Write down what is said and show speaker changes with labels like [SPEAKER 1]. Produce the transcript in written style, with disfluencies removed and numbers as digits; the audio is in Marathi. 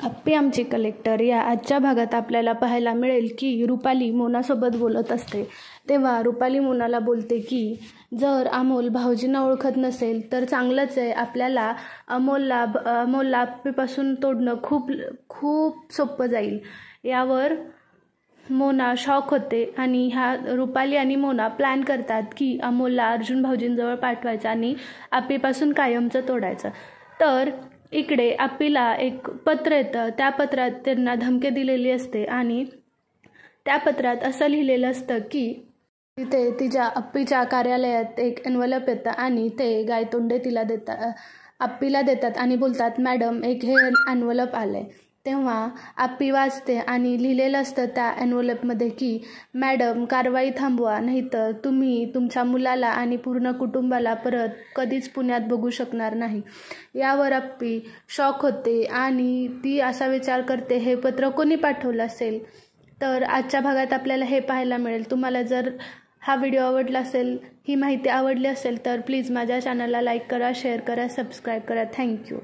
[SPEAKER 1] अप्पी आमची कलेक्टर या आजच्या भागात आपल्याला पाहायला मिळेल की रुपाली मोनासोबत बोलत असते. तेव्हा रुपाली मोनाला बोलते की जर अमोल भाऊजींना ओळखत नसेल तर चांगलंच आहे, आपल्याला अमोलला अप्पीपासून तोडणं खूप खूप सोपं जाईल. यावर मोना शॉक होते आणि रुपाली आणि मोना प्लॅन करतात की अमोलला अर्जुन भाऊजींजवळ पाठवायचं आणि अप्पीपासून कायमचं तोडायचं. तर इकडे अप्पीला एक पत्र येतं. त्या पत्रात त्यांना धमकी दिलेली असते आणि त्या पत्रात असं लिहिलेलं असतं की तिथे तिच्या अप्पीच्या कार्यालयात एक एन्व्हलप येतं आणि ते गायतोंडे अप्पीला देतात आणि बोलतात, मॅडम एक हे एन्व्हलप आलं आहे. तेव्हा अप्पी वाचते आणि लिहिलेलं असतं त्या एन्व्हलपमध्ये की मॅडम कारवाई थांबवा, नाहीतर तुम्ही तुमच्या मुलाला आणि पूर्ण कुटुंबाला परत कधीच पुण्यात बघू शकणार नाही. यावर अप्पी शॉक होते आणि ती असा विचार करते, हे पत्र कोणी पाठवलं असेल. तर आजच्या भागात आपल्याला हे पाहायला मिळेल. तुम्हाला जर हा व्हिडिओ आवडला असेल, ही माहिती आवडली असेल तर प्लीज माझ्या चॅनलला लाईक करा, शेअर करा, सबस्क्राईब करा. थँक्यू.